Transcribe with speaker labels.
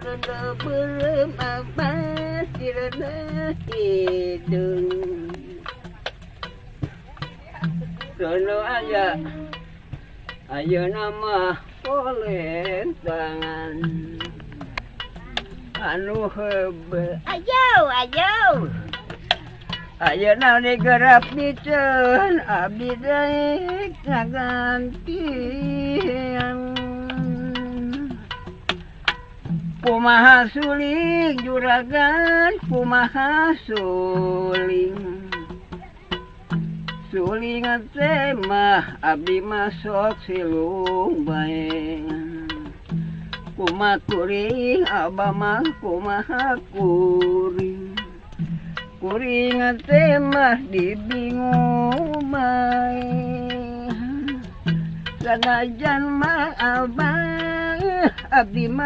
Speaker 1: belum apa sirena hidung sono ayo nama polentangan anu hebe ayo nani gerap dicen abdi daek ngagantian kumaha suling juragan kumaha suling teh mah abdi masuk silung bae kumaha kuring abah mah kumaha kuring teh mah dibingung bae sanajan mah abah abdi mah